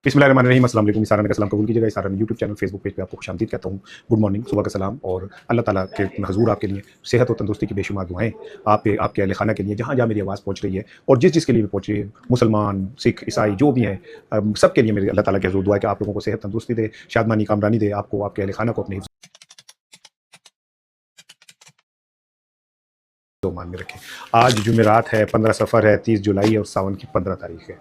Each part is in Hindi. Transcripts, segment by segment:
बिस्मिल्लाहिर्रहमानिर्रहीम, अस्सलाम वालेकुम। सारा मेरा सलाम कबूल कीजिएगा। सारा यूट्यूब चैनल, फेसबुक पेज पे आपको खुशामदीद कहता हूँ। गुड मॉर्निंग, सुबह का सलाम और अल्लाह ताला के हज़ूर आपके लिए सेहत और तंदुरुस्ती की बेशुमार दुआएँ आप पे, आपके अहल खाना के लिए, जहाँ जहाँ मेरी आवाज़ पहुँच रही है और जिस जिसके लिए भी पहुँच रही है, मुसलमान, सिख, ईसाई जो भी हैं, सबके लिए मेरी अल्लाह ताला की हज़ूर दुआ है कि आप लोगों को सेहत तंदुरुस्ती दे, शादमानी कामरानी दे, आपको, आपके अहल खाना को अपने मान में रखें। आज जुमेरात है, 15 सफ़र है, 30 जुलाई और सावन की 15 तारीख है।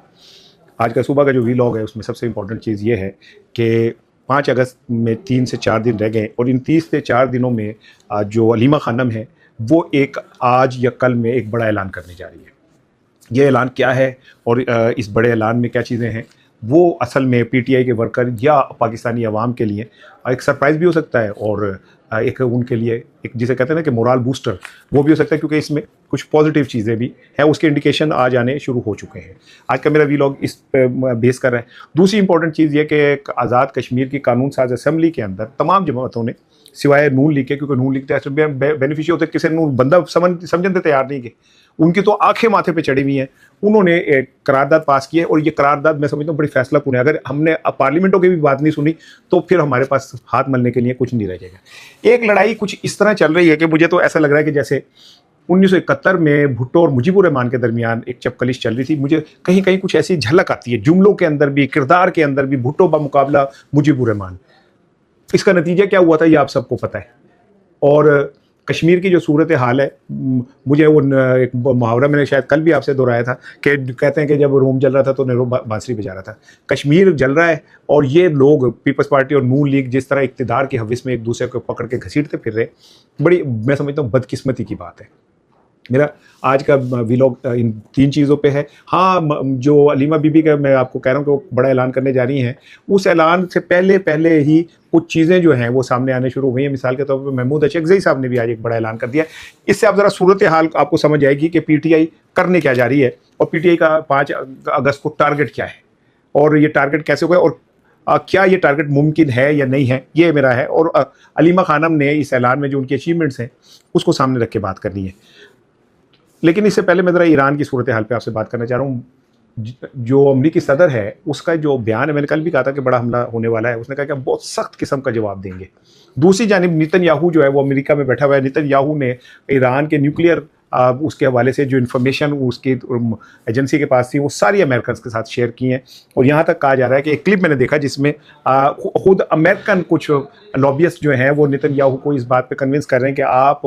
आज का सुबह का जो वीलॉग है उसमें सबसे इम्पोर्टेंट चीज़ ये है कि 5 अगस्त में 3 से 4 दिन रह गए और इन 30 से 4 दिनों में जो अलीमा खानम है वो एक आज या कल में एक बड़ा ऐलान करने जा रही है। ये ऐलान क्या है और इस बड़े ऐलान में क्या चीज़ें हैं, वो असल में पीटीआई के वर्कर या पाकिस्तानी अवाम के लिए एक सरप्राइज़ भी हो सकता है और एक उनके लिए एक जिसे कहते हैं ना कि मोरल बूस्टर, वो भी हो सकता है क्योंकि इसमें कुछ पॉजिटिव चीज़ें भी हैं, उसके इंडिकेशन आज आने शुरू हो चुके हैं। आज का मेरा वीलॉग इस पे बेस कर रहा है। दूसरी इंपॉर्टेंट चीज़ ये कि आज़ाद कश्मीर की कानून साज असम्बली के अंदर तमाम जमातों ने, सिवाय नून लीग के, क्योंकि नून लीग तो बेनिफिशियरी होते किसी नून बंदा समझने तैयार नहीं कि उनकी तो आंखें माथे पे चढ़ी हुई हैं, उन्होंने एक करारदाद पास की है और ये करारदाद मैं समझता हूँ बड़ी फैसला कुन है। अगर हमने पार्लियामेंटों की भी बात नहीं सुनी तो फिर हमारे पास हाथ मलने के लिए कुछ नहीं रह जाएगा। एक लड़ाई कुछ इस तरह चल रही है कि मुझे तो ऐसा लग रहा है कि जैसे 1971 में भुट्टो और मुजीबुर रहमान के दरमियान एक चपकलिश चल रही थी। मुझे कहीं कहीं कुछ ऐसी झलक आती है, जुमलों के अंदर भी, किरदार के अंदर भी, भुट्टो बा मुकाबला मुजीबुर रहमान। इसका नतीजा क्या हुआ था ये आप सबको पता है। और कश्मीर की जो सूरत हाल है, मुझे वो एक मुहावरा मैंने शायद कल भी आपसे दोहराया था कि कहते हैं कि जब रोम जल रहा था तो नेहरू बांसुरी बजा रहा था। कश्मीर जल रहा है और ये लोग पीपल्स पार्टी और नून लीग जिस तरह इक़्तिदार की हविस में एक दूसरे को पकड़ के घसीटते फिर रहे, बड़ी मैं समझता हूँ बदकिस्मती की बात है। मेरा आज का व्लॉग इन 3 चीज़ों पे है। हाँ, जो अलीमा बीबी का मैं आपको कह रहा हूँ कि वो बड़ा ऐलान करने जा रही हैं, उस ऐलान से पहले पहले ही कुछ चीज़ें जो हैं वो सामने आने शुरू हो गई हैं। मिसाल के तौर पर महमूद अचकज़ई साहब ने भी आज एक बड़ा ऐलान कर दिया। इससे आप ज़रा सूरत हाल आपको समझ आएगी कि पीटीआई करने क्या जा रही है और पीटीआई का 5 अगस्त को टारगेट क्या है और ये टारगेट कैसे हो गया और क्या ये टारगेट मुमकिन है या नहीं है, ये मेरा है। और अलीमा खानम ने इस ऐलान में जो उनकी अचीवमेंट्स हैं उसको सामने रख के बात करनी है। लेकिन इससे पहले मैं ज़रा ईरान की सूरत हाल पे आपसे बात करना चाह रहा हूँ। जो अमरीकी सदर है उसका जो बयान है, मैंने कल भी कहा था कि बड़ा हमला होने वाला है, उसने कहा कि हम बहुत सख्त किस्म का जवाब देंगे। दूसरी जानिब नेतन्याहू जो है वो अमेरिका में बैठा हुआ है। नेतन्याहू ने ईरान के न्यूक्लियर उसके हवाले से जो इन्फॉर्मेशन उसकी एजेंसी के पास थी वो सारी अमेरिकन के साथ शेयर की हैं। और यहाँ तक कहा जा रहा है कि एक क्लिप मैंने देखा जिसमें खुद अमेरिकन कुछ लॉबियस्ट जो हैं वो नेतन्याहू को इस बात पे कन्विंस कर रहे हैं कि आप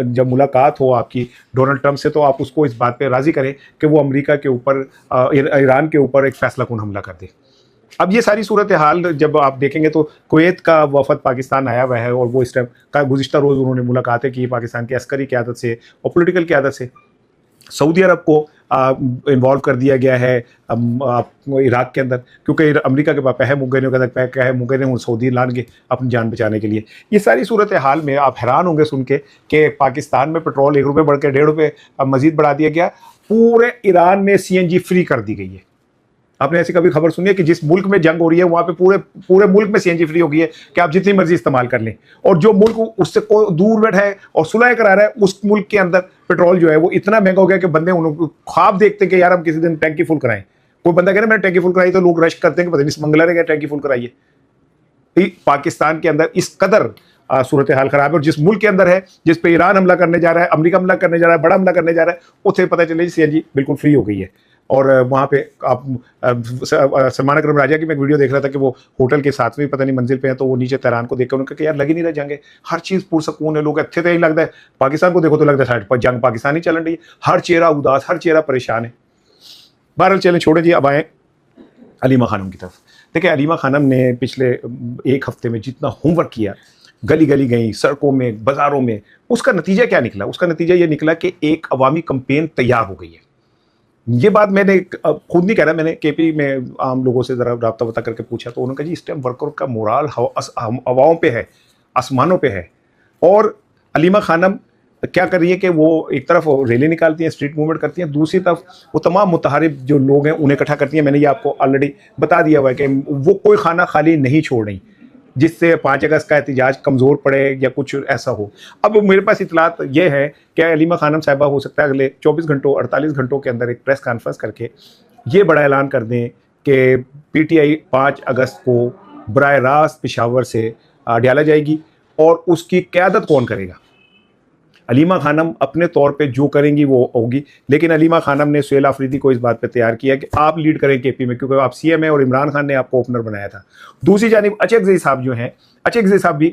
जब मुलाकात हो आपकी डोनाल्ड ट्रंप से तो आप उसको इस बात पे राज़ी करें कि वो अमेरिका के ऊपर, ईरान के ऊपर एक फैसला कुन हमला कर दे। अब ये सारी सूरत हाल जब आप देखेंगे तो कुवैत का वफद पाकिस्तान आया हुआ है और वो इस टाइम का गुज़िश्ता रोज़ उन्होंने मुलाकातें की पाकिस्तान की अस्करी क़यादत से और पॉलिटिकल क़यादत से। सऊदी अरब को इन्वॉल्व कर दिया गया है इराक़ के अंदर, क्योंकि अमेरिका के पास पैसे मुक गए ने सऊदी लानगे अपनी जान बचाने के लिए। ये सारी सूरत हाल में आप हैरान होंगे सुन के कि पाकिस्तान में पेट्रोल 1 रुपये बढ़ के 1.5 रुपये मज़ीद बढ़ा दिया गया। पूरे ईरान में CNG फ्री कर दी गई है। आपने ऐसी कभी खबर सुनी है कि जिस मुल्क में जंग हो रही है वहाँ पे पूरे मुल्क में CNG फ्री हो गई है कि आप जितनी मर्जी इस्तेमाल कर लें, और जो मुल्क उससे दूर बैठा है और सुलह करा रहा है उस मुल्क के अंदर पेट्रोल जो है वो इतना महंगा हो गया कि बंदे उनको ख्वाब देखते कि यार हम किसी दिन टैंकी फुल कराएं। कोई बंदा कह रहा है मैंने टैंकी फुल कराई तो लोग रश करते हैं कि पता नहीं मंगला रहेगा टैंकी फुल कराइए। पाकिस्तान के अंदर इस कदर सूरत हाल खराब है और जिस मुल्क के अंदर है, जिस पे ईरान हमला करने जा रहा है, अमेरिका हमला करने जा रहा है, बड़ा हमला करने जा रहा है, उसे पता चले CNG बिल्कुल फ्री हो गई है। और वहाँ पे आप सलमान अकरम राजा की मैं एक वीडियो देख रहा था कि वो होटल के 7वीं पता नहीं मंजिल पे है, तो वो नीचे तेहरान को देख कर उन्होंने कहा यार लगी नहीं रह जंगे, हर चीज़ पुरसकून है, लोग अच्छे तो ही लगता है। पाकिस्तान को देखो तो लगता है साइड पर जंग पाकिस्तान ही चल रही है, हर चेहरा उदास, हर चेहरा परेशान है। बहरहाल चलें छोड़े जी, अब आए अलीमा खानम की तरफ। देखिए अलीमा खानम ने पिछले 1 हफ्ते में जितना होमवर्क किया, गली गली गई, सड़कों में, बाज़ारों में, उसका नतीजा क्या निकला? उसका नतीजा ये निकला कि एक अवामी कैंपेन तैयार हो गई है। ये बात मैंने खुद नहीं कह रहा, मैंने KP में आम लोगों से ज़रा राब्ता बता करके पूछा तो उन्होंने कहा जी इस टाइम वर्कर का मोराल हवाओं पे है, आसमानों पे है। और अलीमा खानम क्या कर रही है कि वो एक तरफ रैली निकालती हैं, स्ट्रीट मूवमेंट करती हैं, दूसरी तरफ वो तमाम मुतहारिब जो लोग हैं उन्हें इकट्ठा करती हैं। मैंने ये आपको ऑलरेडी बता दिया हुआ है कि वो कोई खाना खाली नहीं छोड़ रही जिससे 5 अगस्त का एहतजाज कमज़ोर पड़े या कुछ ऐसा हो। अब मेरे पास इतलात ये है कि अलीमा खानम साहिबा हो सकता है अगले 24 घंटों 48 घंटों के अंदर एक प्रेस कॉन्फ्रेंस करके ये बड़ा ऐलान कर दें कि पीटीआई 5 अगस्त को बराह रास्त पेशावर से अडयाला जाएगी और उसकी क़यादत कौन करेगा? अलीमा खानम अपने तौर पे जो करेंगी वो होगी, लेकिन अलीमा खानम ने सुहेल आफरीदी को इस बात पे तैयार किया कि आप लीड करें केपी में, क्योंकि आप सीएम हैं और इमरान खान ने आपको ओपनर बनाया था। दूसरी जानिब अचकज़ई साहब जो हैं, अचकज़ई साहब भी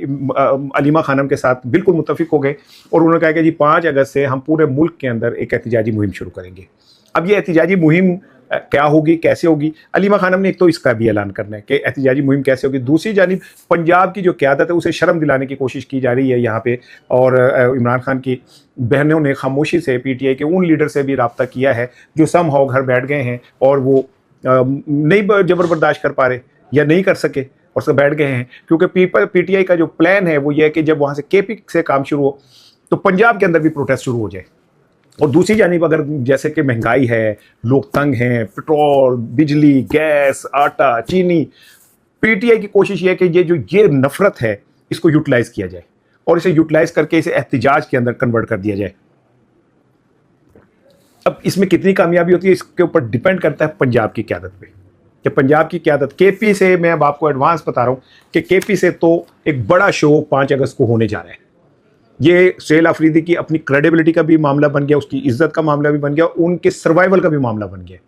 अलीमा खानम के साथ बिल्कुल मुत्तफिक हो गए और उन्होंने कहा कि जी 5 अगस्त से हम पूरे मुल्क के अंदर एक एहतजाजी मुहिम शुरू करेंगे। अब ये एहतजाजी मुहिम क्या होगी, कैसे होगी? अलीमा खानम ने एक तो इसका भी ऐलान करना है कि एहतजाजी मुहिम कैसे होगी। दूसरी जानिब पंजाब की जो क़यादत है उसे शर्म दिलाने की कोशिश की जा रही है यहाँ पे, और इमरान खान की बहनों ने खामोशी से पीटीआई के उन लीडर से भी रब्ता किया है जो समहाउ घर बैठ गए हैं और वो नहीं जबर बर्दाश्त कर पा रहे या नहीं कर सके और सब बैठ गए हैं, क्योंकि पीटीआई का जो प्लान है वो ये है कि जब वहाँ से केपी से काम शुरू हो तो पंजाब के अंदर भी प्रोटेस्ट शुरू हो जाए। और दूसरी जानिब अगर जैसे कि महंगाई है, लोग तंग हैं, पेट्रोल, बिजली, गैस, आटा, चीनी, पीटीआई की कोशिश ये है कि ये नफरत है इसको यूटिलाइज किया जाए और इसे यूटिलाइज करके इसे एहतिजाज के अंदर कन्वर्ट कर दिया जाए। अब इसमें कितनी कामयाबी होती है इसके ऊपर डिपेंड करता है पंजाब की क़यादत पे, कि पंजाब की क़यादत केपी से, मैं अब आपको एडवांस बता रहा हूँ कि केपी से तो एक बड़ा शो 5 अगस्त को होने जा रहा है। ये सुहेल आफरीदी की अपनी क्रेडिबिलिटी का भी मामला बन गया, उसकी इज्जत का मामला भी बन गया, उनके सर्वाइवल का भी मामला बन गया।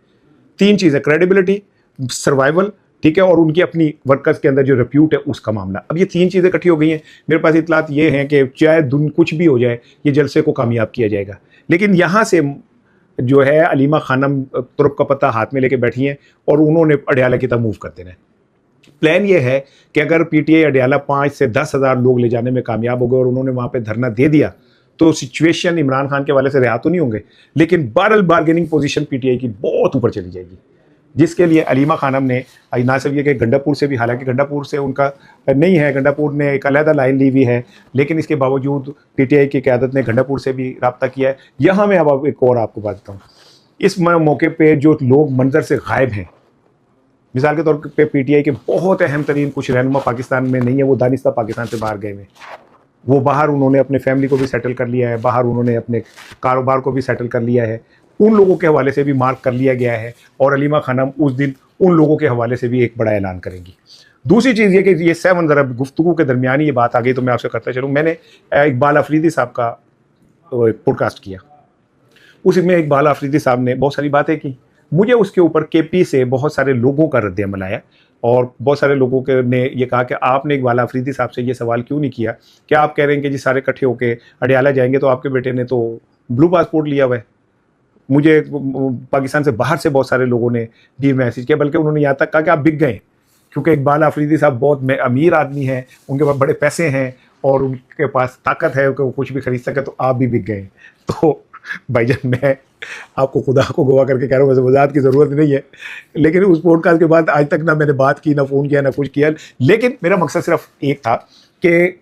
3 चीज़ें, क्रेडिबिलिटी, सर्वाइवल, ठीक है, और उनकी अपनी वर्कर्स के अंदर जो रिप्यूट है उसका मामला। अब ये 3 चीज़ें इकट्ठी हो गई हैं। मेरे पास इतलात ये हैं कि चाहे कुछ भी हो जाए ये जलसे को कामयाब किया जाएगा। लेकिन यहाँ से जो है अलीमा खानम तुर्क का पत्ता हाथ में लेके बैठी हैं और उन्होंने अडयाला की तरफ मूव कर देना है। प्लान ये है कि अगर पीटीआई अडयाला 5 से 10 हज़ार लोग ले जाने में कामयाब हो गए और उन्होंने वहाँ पे धरना दे दिया तो सिचुएशन इमरान खान के वाले से रिहा तो नहीं होंगे, लेकिन बहरहाल बार्गेनिंग पोजीशन पीटीआई की बहुत ऊपर चली जाएगी, जिसके लिए अलीमा खानम ने ना सिर्फ ये कि गंडापुर से भी, हालांकि गंडापुर से उनका नहीं है, गंडापुर ने एक अलहदा लाइन ली हुई है, लेकिन इसके बावजूद पीटीआई की क़यादत ने गंडापुर से भी रब्ता किया है। यहाँ मैं अब एक और आपको बात बताऊँ, इस मौके पर जो लोग मंजर से गायब हैं, मिसाल के तौर पे पीटीआई के बहुत अहम तरीन कुछ रहनुमा पाकिस्तान में नहीं है, वो दानिस्ता पाकिस्तान से बाहर गए हैं, वो बाहर उन्होंने अपने फैमिली को भी सेटल कर लिया है, बाहर उन्होंने अपने कारोबार को भी सेटल कर लिया है, उन लोगों के हवाले से भी मार्क कर लिया गया है और अलीमा खानम उस दिन उन लोगों के हवाले से भी एक बड़ा ऐलान करेंगी। दूसरी चीज़ ये कि ये 7 ज़रा गुफ्तगू के दरमियान ये बात आ गई तो मैं आपसे करता चलूँ, मैंने इकबाल आफरीदी साहब का पॉडकास्ट किया, उसमें इकबाल आफरीदी साहब ने बहुत सारी बातें की, मुझे उसके ऊपर केपी से बहुत सारे लोगों का रद्द-ए-अमल आया और बहुत सारे लोगों के ने ये कहा कि आपने इकबाल आफरीदी साहब से ये सवाल क्यों नहीं किया कि आप कह रहे हैं कि जी सारे इकट्ठे होकर अडयाला जाएंगे तो आपके बेटे ने तो ब्लू पासपोर्ट लिया हुआ है। मुझे पाकिस्तान से बाहर से बहुत सारे लोगों ने भी मैसेज किया, बल्कि उन्होंने यहाँ तक कहा कि आप बिक गए, क्योंकि इकबाल आफरीदी साहब बहुत अमीर आदमी हैं, उनके पास बड़े पैसे हैं और उनके पास ताकत है कि वो कुछ भी खरीद सके, तो आप भी बिक गए। तो भाईजान मैं आपको खुदा को गवाह करके कह रहा हूँ, वैसे वजाहत की ज़रूरत नहीं है, लेकिन उस पॉडकास्ट के बाद आज तक ना मैंने बात की, ना फ़ोन किया, ना कुछ किया, लेकिन मेरा मकसद सिर्फ एक था कि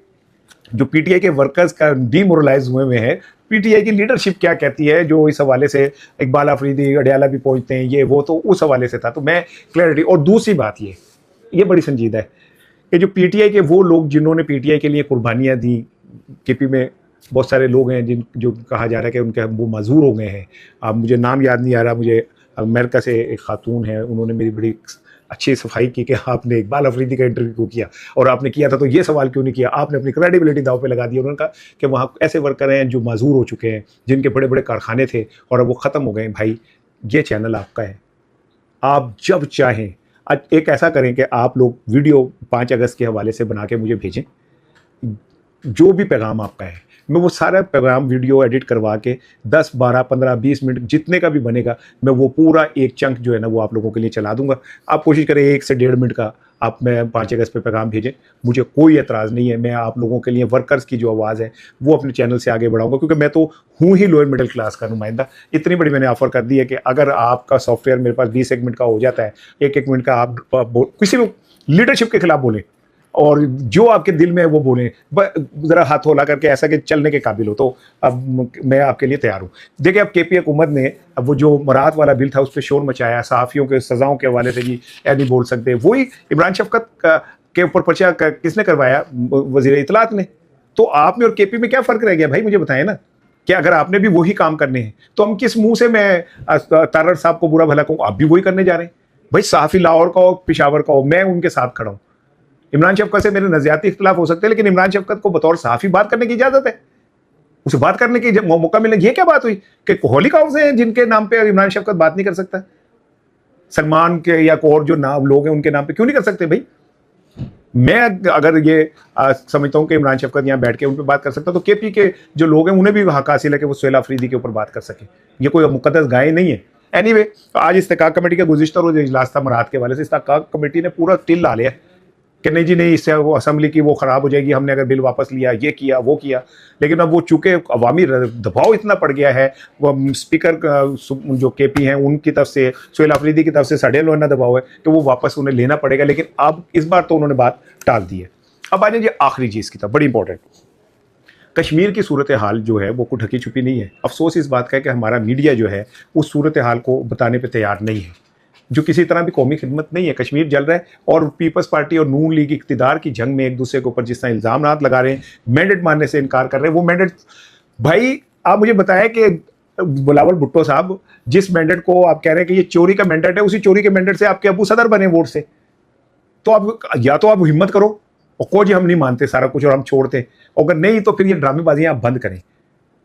जो पीटीआई के वर्कर्स का डीमोरलाइज हुए हैं, पीटीआई की लीडरशिप क्या कहती है, जो इस हवाले से इकबाल आफरीदी अडयाला भी पहुँचते हैं, ये वो, तो उस हवाले से था, तो मैं क्लैरिटी। और दूसरी बात ये बड़ी संजीदा है कि जो पीटीआई के वो लोग जिन्होंने पीटीआई के लिए कुर्बानियाँ दी, केपी में बहुत सारे लोग हैं जो कहा जा रहा है कि उनके वो मजबूर हो गए हैं। अब मुझे नाम याद नहीं आ रहा, मुझे अमेरिका से एक खातून है, उन्होंने मेरी बड़ी अच्छी सफाई की कि आपने इकबाल आफरीदी का इंटरव्यू क्यों किया, और आपने किया था तो ये सवाल क्यों नहीं किया, आपने अपनी क्रेडिबिलिटी दाव पे लगा दी। उन्होंने कहा कि वहाँ ऐसे वर्कर हैं जो मजबूर हो चुके हैं, जिनके बड़े बड़े कारखाने थे और अब वो ख़त्म हो गए। भाई ये चैनल आपका है, आप जब चाहें एक ऐसा करें कि आप लोग वीडियो 5 अगस्त के हवाले से बना के मुझे भेजें, जो भी पैगाम आपका है, मैं वो सारा पैगाम वीडियो एडिट करवा के 10, 12, 15, 20 मिनट जितने का भी बनेगा, मैं वो पूरा एक चंक जो है ना वो आप लोगों के लिए चला दूंगा। आप कोशिश करें 1 से 1.5 मिनट का आप मैं 5 अगस्त पे पैगाम भेजें, मुझे कोई एतराज़ नहीं है। मैं आप लोगों के लिए वर्कर्स की जो आवाज़ है वो अपने चैनल से आगे बढ़ाऊंगा, क्योंकि मैं तो हूँ ही लोअर मिडिल क्लास का नुमाइंदा। इतनी बड़ी मैंने ऑफ़र कर दी है कि अगर आपका सॉफ्टवेयर मेरे पास 20 मिनट का हो जाता है, 1 मिनट का आप किसी भी लीडरशिप के खिलाफ बोलें और जो आपके दिल में है वो बोलें, ज़रा हाथ होला करके ऐसा कि चलने के काबिल हो, तो अब मैं आपके लिए तैयार हूँ। देखिए, अब केपी हुकूमत ने अब वो जो मराहत वाला बिल था उस पर शोर मचाया, सहाफ़ियों के सज़ाओं के हवाले से, जी ऐ नहीं बोल सकते, वही इमरान शफकत के ऊपर पर्चा किसने करवाया, वज़ीर इत्तलात ने। तो आप में और केपी में क्या फ़र्क रह गया भाई, मुझे बताएं ना, कि अगर आपने भी वही काम करने हैं तो हम किस मुँह से मैं तारड़ साहब को बुरा भला कहूँ, आप भी वही करने जा रहे हैं। भाई सहाफ़ी लाहौर का हो, पेशावर का हो, मैं उनके साथ खड़ा हूँ। इमरान शफकत से मेरे नज़रियाती इख्तिलाफ हो सकते हैं, लेकिन इमरान शफकत को बतौर सहाफ़ी बात करने की इजाज़त है, उसे बात करने की मौका मिले। ये क्या बात हुई कि होलिक हाउस हैं जिनके नाम पे इमरान शफकत बात नहीं कर सकता? सलमान के या और जो नाम लोग हैं उनके नाम पे क्यों नहीं कर सकते भाई? मैं अगर ये समझता हूँ कि इमरान शफकत यहाँ बैठ के उन पर बात कर सकता, तो केपी के जो लोग हैं उन्हें भी हक हासिल है कि वो सुहेल अफरीदी के ऊपर बात कर सके। ये कोई मुकद्दस गाय नहीं है। एनीवे, आज इस्तेकाक कमेटी का गुज़िश्ता रोज़ इजलास था मराहत के वाले से। इस्तेकाक कमेटी ने पूरा टिल ला लिया कि नहीं जी नहीं, इससे वो असम्बली की वो ख़राब हो जाएगी, हमने अगर बिल वापस लिया, ये किया वो किया। लेकिन अब वो चूँकि अवामी दबाव इतना पड़ गया है, वो स्पीकर जो केपी हैं उनकी तरफ से, सुहेल अफरीदी की तरफ से साढ़े लोना दबाव है कि वो वापस उन्हें लेना पड़ेगा। लेकिन अब इस बार तो उन्होंने बात टाल दी है। अब आ जाइए आखिरी चीज़ की तरफ, बड़ी इंपॉर्टेंट। कश्मीर की सूरत हाल जो है वो कोई ढकी छुपी नहीं है। अफसोस इस बात का है कि हमारा मीडिया जो है उस सूरत हाल को बताने पर तैयार नहीं है, जो किसी तरह भी कौमी खिदमत नहीं है। कश्मीर जल रहा है और पीपल्स पार्टी और नून लीग इक़्तिदार की जंग में एक दूसरे के ऊपर जिस तरह इल्ज़ाम लगा रहे हैं, मैंडेट मानने से इनकार कर रहे हैं। वो मैंडेट, भाई आप मुझे बताएं कि बिलावल भुट्टो साहब, जिस मैंडेट को आप कह रहे हैं कि ये चोरी का मैंडेट है, उसी चोरी के मैंडेट से आपके अबू सदर बने वोट से। तो आप या तो आप हिम्मत करो और को जी हम नहीं मानते सारा कुछ और हम छोड़ते, अगर नहीं तो फिर ये ड्रामेबाजियाँ आप बंद करें।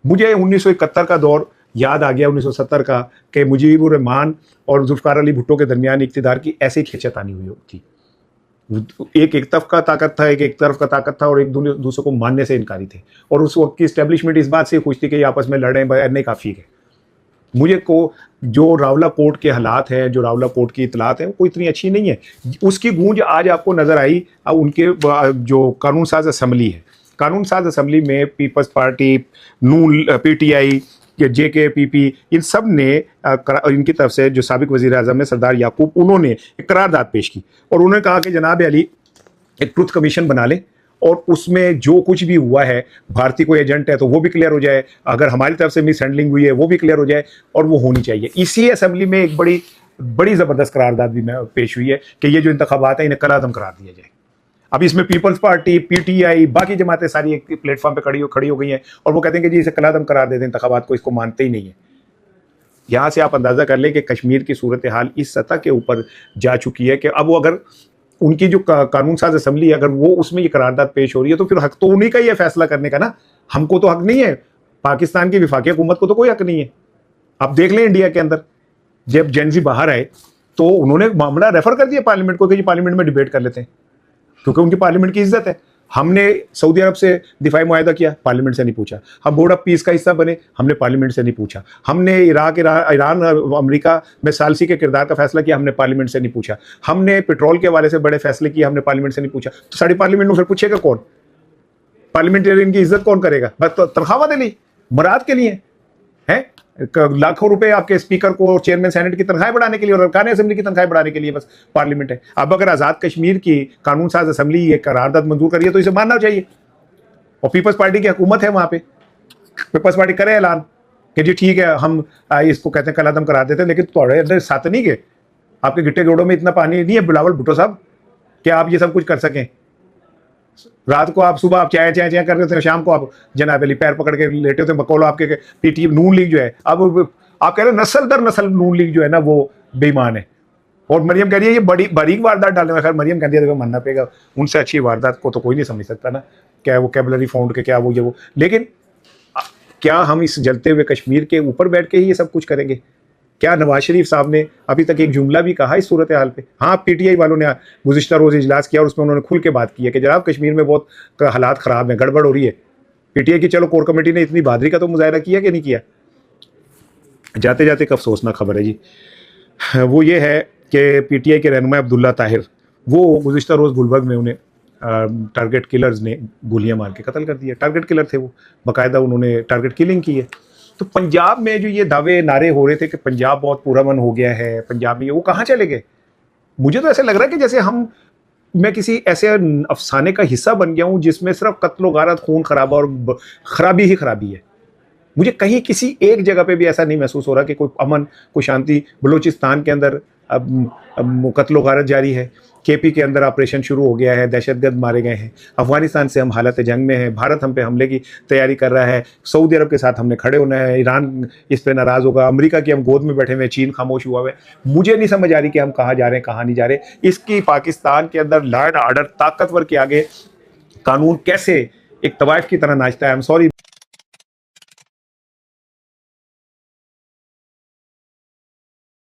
मुझे 1971 का दौर याद आ गया, 1970 का, कि मुजीबुर रहमान और जुल्फ़िकार अली भुट्टो के दरमियान इक़्तिदार की ऐसे ही खींचातानी हुई थी। एक तरफ का ताकत था, एक तरफ का ताकत था, और एक दूसरे को मानने से इनकारी थे। और उस वक्त की इस्टेब्लिशमेंट इस बात से खुश थी कि ये आपस में लड़ रहे हैं, नहीं काफ़ी है। मुझे को जो रावला कोर्ट के हालात हैं, जो रावला कोर्ट की इतलात हैं, वो कोई इतनी अच्छी नहीं है। उसकी गूंज आज आपको नज़र आई उनके जो कानून साज असम्बली है। कानून साज असम्बली में पीपल्स पार्टी, नून, PTI, JKPP, इन सब ने इनकी तरफ से जो साबिक वज़ीर आज़म है सरदार याकूब, उन्होंने एक करारदाद पेश की और उन्होंने कहा कि जनाब अली एक ट्रुथ कमीशन बना ले और उसमें जो कुछ भी हुआ है, भारतीय कोई एजेंट है तो वो भी क्लियर हो जाए, अगर हमारी तरफ से मिस हैंडलिंग हुई है वो भी क्लियर हो जाए, और वो होनी चाहिए। इसी असम्बली में एक बड़ी ज़बरदस्त करारदाद भी पेश हुई है कि ये जो इंतखाबात है इन्हें कलादम करार दिया जाए। अब इसमें पीपल्स पार्टी, PTI, बाकी जमातें सारी एक प्लेटफॉर्म पे खड़ी हो गई हैं और वो कहते हैं कि जी इसे कलादम करार दे दें, इंतखाबात को, इसको मानते ही नहीं है। यहाँ से आप अंदाज़ा कर लें कि कश्मीर की सूरत हाल इस सतह के ऊपर जा चुकी है कि अब वो अगर उनकी जो कानून साज असम्बली है, अगर वो उसमें ये करारदाद पेश हो रही है तो फिर हक तो उन्हीं का ही है फैसला करने का ना। हमको तो हक नहीं है, पाकिस्तान की विफाकी हुकूमत को तो कोई हक नहीं है। आप देख लें इंडिया के अंदर जब जेनजी बाहर आए तो उन्होंने मामला रेफर कर दिया पार्लियामेंट को कि जी पार्लियामेंट में डिबेट कर लेते हैं, क्योंकि उनकी पार्लियामेंट की इज्जत है। हमने सऊदी अरब से दिफाई मुआहदा किया, पार्लियामेंट से नहीं पूछा। हम बोर्ड ऑफ पीस का हिस्सा बने, हमने पार्लियामेंट से नहीं पूछा। हमने ईरान अमेरिका में सालसी के किरदार का फैसला किया, हमने पार्लियामेंट से नहीं पूछा। हमने पेट्रोल के हवाले से बड़े फैसले किए, हमने पार्लियामेंट से नहीं पूछा। तो साड़ी पार्लियामेंट में फिर पूछेगा कौन? पार्लियामेंटेरियन की इज्जत कौन करेगा? बस तो तनख्वाह दे ली मराद के लिए है, लाखों रुपए आपके स्पीकर को और चेयरमैन सेनेट की तनख्वाह बढ़ाने के लिए और अरकान असेंबली की तनख्वाह बढ़ाने के लिए बस पार्लियामेंट है। अब अगर आज़ाद कश्मीर की कानून साज असम्बली ये करारदाद मंजूर करिए तो इसे मानना चाहिए, और पीपल्स पार्टी की हुकूमत है वहाँ पे। पीपल्स पार्टी करे ऐलान कि जी ठीक है हम इसको कहते हैं कलादम करा देते हैं, लेकिन थोड़े अंदर साथ नहीं के आपके गिट्टे गोड़ों में इतना पानी नहीं है बिलावल भुट्टो साहब कि आप ये सब कुछ कर सकें। रात को आप सुबह आप चाय कर रहे थे, शाम को आप जनाब अली पैर पकड़ के लेटे होते बकौलो आपके PTI नून लीग जो है। अब आप कह रहे हैं नस्ल दर नस्ल नून लीग जो है ना वो बेईमान है, और मरियम कह रही है ये बड़ी बारीक वारदात डालने में। खैर मरियम कहती है मानना पड़ेगा, उनसे अच्छी वारदात को तो कोई नहीं समझ सकता ना, क्या वो कैबलरी फाउंड के क्या वो ये वो। लेकिन क्या हम इस जलते हुए कश्मीर के ऊपर बैठ के ही ये सब कुछ करेंगे? क्या नवाज शरीफ साहब ने अभी तक एक जुमला भी कहा इस सूरत हाल पे? हाँ, PTI वालों ने गुज़िश्ता रोज़ इजलास किया और उसमें उन्होंने खुल के बात की है कि जनाब कश्मीर में बहुत हालात ख़राब हैं, गड़बड़ हो रही है। PTI की चलो कोर कमेटी ने इतनी बहादुरी का तो मुजाहरा किया कि नहीं किया? जाते जाते एक अफसोसनाक खबर है जी, वो ये है कि PTI के रहनुमा अब्दुल्ला ताहिर, वो गुज़िश्ता रोज़ गुलबर्ग में उन्हें टारगेट किलर्स ने गोलियां मार के कत्ल कर दिया। टारगेट किलर थे वो, बाकायदा उन्होंने टारगेट किलिंग की है। तो पंजाब में जो ये दावे नारे हो रहे थे कि पंजाब बहुत पुरअमन हो गया है, पंजाब में वो कहाँ चले गए? मुझे तो ऐसा लग रहा है कि जैसे मैं किसी ऐसे अफसाने का हिस्सा बन गया हूँ जिसमें सिर्फ कत्लो गारत, खून खराबा और खराबी ही खराबी है। मुझे कहीं किसी एक जगह पे भी ऐसा नहीं महसूस हो रहा कि कोई अमन, कोई शांति। बलूचिस्तान के अंदर अब कत्लो गारत जारी है। केपी के अंदर ऑपरेशन शुरू हो गया है, दहशतगर्द मारे गए हैं। अफगानिस्तान से हम हालत जंग में हैं, भारत हम पे हमले की तैयारी कर रहा है। सऊदी अरब के साथ हमने खड़े होना है, ईरान इस पे नाराज़ होगा, अमेरिका की हम गोद में बैठे हुए, चीन खामोश हुआ हुआ है। मुझे नहीं समझ आ रही कि हम कहाँ जा रहे हैं, कहाँ नहीं जा रहे। इसकी पाकिस्तान के अंदर लॉ एंड ऑर्डर ताकतवर के आगे कानून कैसे एक तवाइफ की तरह नाचता है। I am sorry.